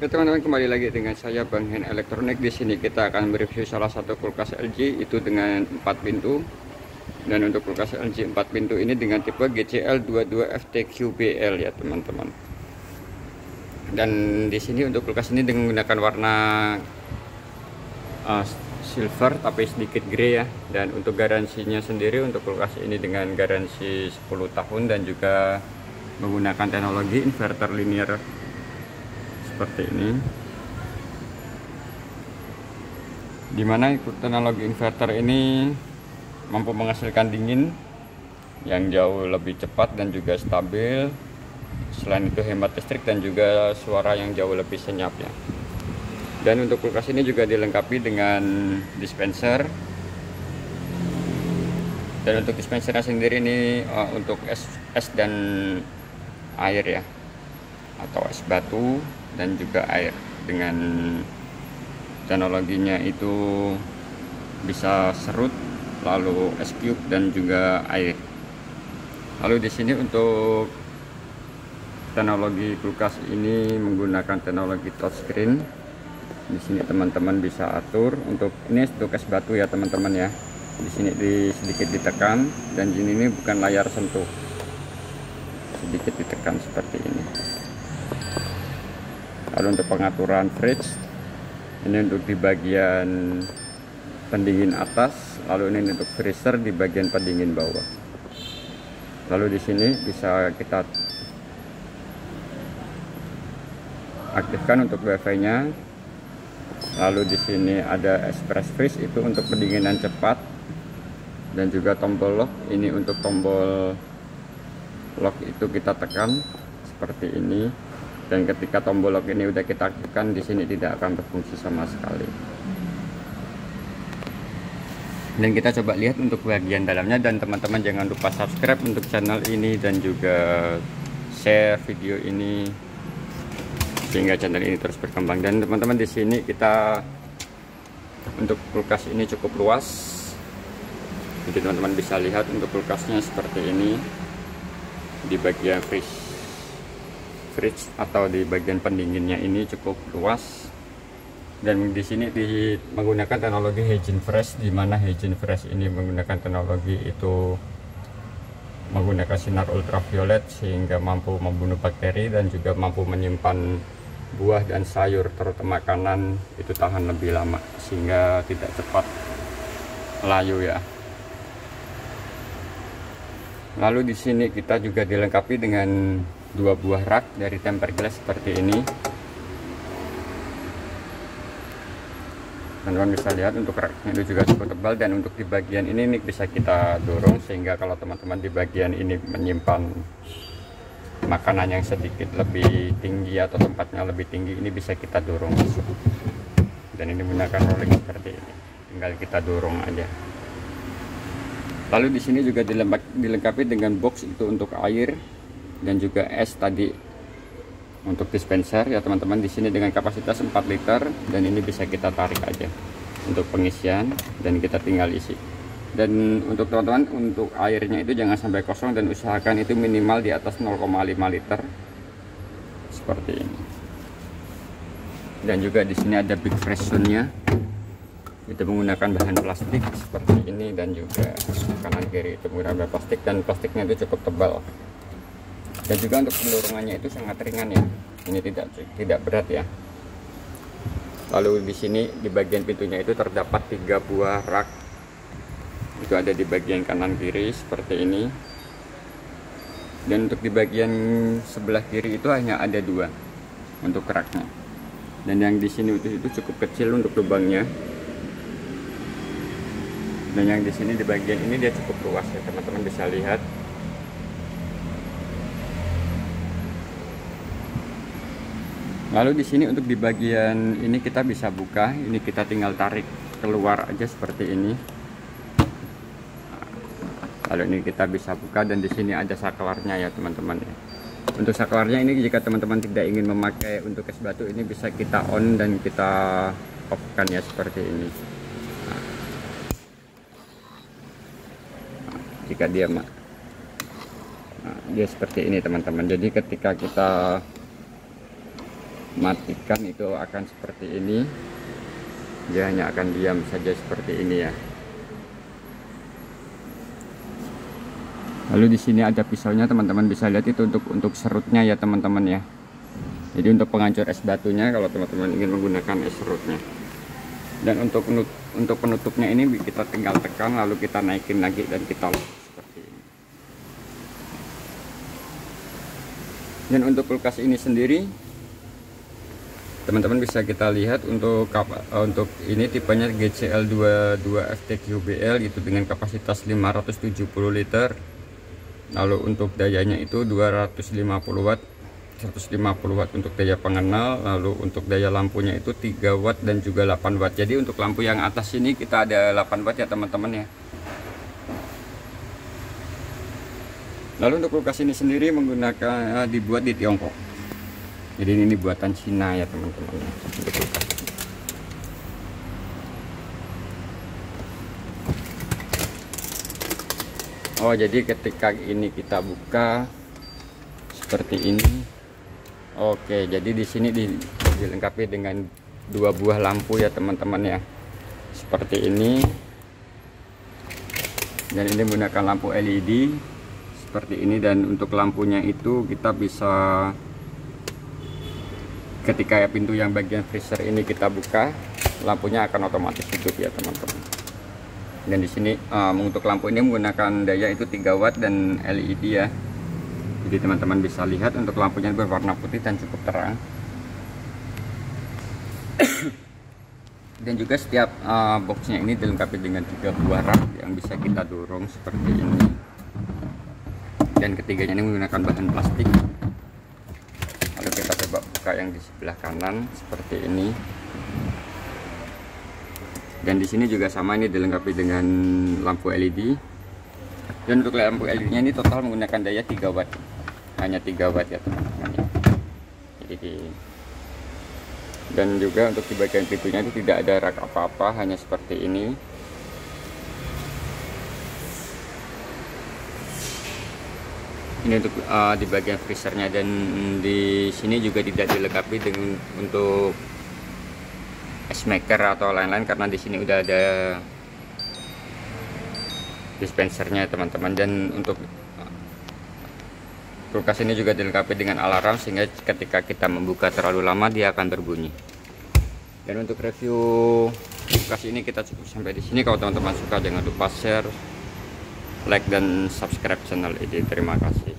Oke teman-teman, kembali lagi dengan saya Bang Hen Elektronik. Di sini kita akan mereview salah satu kulkas LG itu dengan 4 pintu. Dan untuk kulkas LG 4 pintu ini dengan tipe GCL 22 FTQBL ya teman-teman. Dan di sini untuk kulkas ini dengan menggunakan warna silver tapi sedikit grey ya. Dan untuk garansinya sendiri untuk kulkas ini dengan garansi 10 tahun dan juga menggunakan teknologi inverter linear seperti ini, dimana teknologi inverter ini mampu menghasilkan dingin yang jauh lebih cepat dan juga stabil. Selain itu hemat listrik dan juga suara yang jauh lebih senyap ya. Dan untuk kulkas ini juga dilengkapi dengan dispenser. Dan untuk dispensernya sendiri ini untuk es dan air ya, atau es batu dan juga air. Dengan teknologinya itu bisa serut, lalu es cube dan juga air. Lalu di sini untuk teknologi kulkas ini menggunakan teknologi touchscreen. Di sini teman-teman bisa atur untuk ini untuk es batu ya teman-teman ya. Di sini sedikit ditekan dan ini bukan layar sentuh. Sedikit ditekan seperti ini. Lalu untuk pengaturan fridge, ini untuk di bagian pendingin atas, lalu ini untuk freezer di bagian pendingin bawah. Lalu di sini bisa kita aktifkan untuk wifi-nya. Lalu di sini ada express freeze itu untuk pendinginan cepat, dan juga tombol lock ini untuk tombol lock itu kita tekan seperti ini. Dan ketika tombol lock ini udah kita aktifkan, di sini tidak akan berfungsi sama sekali. Dan kita coba lihat untuk bagian dalamnya, dan teman-teman jangan lupa subscribe untuk channel ini dan juga share video ini sehingga channel ini terus berkembang. Dan teman-teman di sini kita untuk kulkas ini cukup luas. Jadi teman-teman bisa lihat untuk kulkasnya seperti ini. Di bagian fridge atau di bagian pendinginnya ini cukup luas, dan di sini menggunakan teknologi Hygiene Fresh, di mana Hygiene Fresh ini menggunakan teknologi itu menggunakan sinar ultraviolet sehingga mampu membunuh bakteri dan juga mampu menyimpan buah dan sayur terutama makanan itu tahan lebih lama sehingga tidak cepat layu ya. Lalu di sini kita juga dilengkapi dengan 2 buah rak dari tempered glass seperti ini. Teman-teman bisa lihat untuk raknya itu juga cukup tebal, dan untuk di bagian ini bisa kita dorong sehingga kalau teman-teman di bagian ini menyimpan makanan yang sedikit lebih tinggi atau tempatnya lebih tinggi, ini bisa kita dorong masuk. Dan ini menggunakan rolling seperti ini, tinggal kita dorong aja. Lalu di sini juga dilengkapi dengan box itu untuk air dan juga es tadi untuk dispenser ya teman-teman. Di sini dengan kapasitas 4 liter, dan ini bisa kita tarik aja untuk pengisian dan kita tinggal isi. Dan untuk teman-teman untuk airnya itu jangan sampai kosong, dan usahakan itu minimal di atas 0,5 liter seperti ini. Dan juga di sini ada big freshennya, itu menggunakan bahan plastik seperti ini, dan juga kanan kiri itu menggunakan bahan plastik, dan plastiknya itu cukup tebal. Dan juga untuk pendorongannya itu sangat ringan ya, ini tidak berat ya. Lalu di sini di bagian pintunya itu terdapat 3 buah rak, itu ada di bagian kanan kiri seperti ini. Dan untuk di bagian sebelah kiri itu hanya ada 2 untuk raknya, dan yang di sini itu cukup kecil untuk lubangnya. Dan yang di sini di bagian ini dia cukup luas ya teman-teman bisa lihat. Lalu di sini untuk di bagian ini kita bisa buka, ini kita tinggal tarik keluar aja seperti ini. Lalu ini kita bisa buka, dan di sini ada saklarnya ya teman-teman ya. Untuk saklarnya ini jika teman-teman tidak ingin memakai untuk es batu, ini bisa kita on dan kita off kan ya seperti ini. Jika dia dia seperti ini teman-teman. Jadi ketika kita matikan itu akan seperti ini. Dia hanya akan diam saja seperti ini ya. Lalu di sini ada pisaunya, teman-teman bisa lihat itu untuk serutnya ya teman-teman ya. Jadi untuk penghancur es batunya kalau teman-teman ingin menggunakan es serutnya. Dan untuk penutupnya ini kita tinggal tekan lalu kita naikin lagi dan kita lock seperti ini. Dan untuk kulkas ini sendiri teman-teman bisa kita lihat untuk ini tipenya GCL 22 FTQBL itu dengan kapasitas 570 liter. Lalu untuk dayanya itu 250 watt, 150 watt untuk daya pengenal. Lalu untuk daya lampunya itu 3 watt dan juga 8 watt. Jadi untuk lampu yang atas ini kita ada 8 watt ya teman-teman ya. Lalu untuk kulkas ini sendiri menggunakan dibuat di Tiongkok. Jadi ini buatan Cina ya teman-teman. Oh, jadi ketika ini kita buka seperti ini. Oke, jadi di sini dilengkapi dengan 2 buah lampu ya teman-teman ya. Seperti ini. Dan ini menggunakan lampu LED seperti ini, dan untuk lampunya itu kita bisa ketika pintu yang bagian freezer ini kita buka, lampunya akan otomatis hidup ya teman-teman. Dan di sini untuk lampu ini menggunakan daya itu 3 watt dan LED ya. Jadi teman-teman bisa lihat untuk lampunya berwarna putih dan cukup terang. Dan juga setiap boxnya ini dilengkapi dengan 3 buah rak yang bisa kita dorong seperti ini. Dan ketiganya ini menggunakan bahan plastik. Lalu kita coba buka yang di sebelah kanan seperti ini. Dan di sini juga sama, ini dilengkapi dengan lampu LED. Dan untuk lampu LED-nya ini total menggunakan daya 3 watt. Hanya 3 watt ya teman-teman. Dan juga untuk di bagian pintunya itu tidak ada rak apa-apa, hanya seperti ini. Ini untuk di bagian freezernya, dan di sini juga tidak dilengkapi dengan untuk ice maker atau lain-lain karena di sini udah ada dispensernya teman-teman. Dan untuk kulkas ini juga dilengkapi dengan alarm sehingga ketika kita membuka terlalu lama dia akan berbunyi. Dan untuk review kulkas ini kita cukup sampai di sini. Kalau teman-teman suka jangan lupa share, like dan subscribe channel ini. Terima kasih.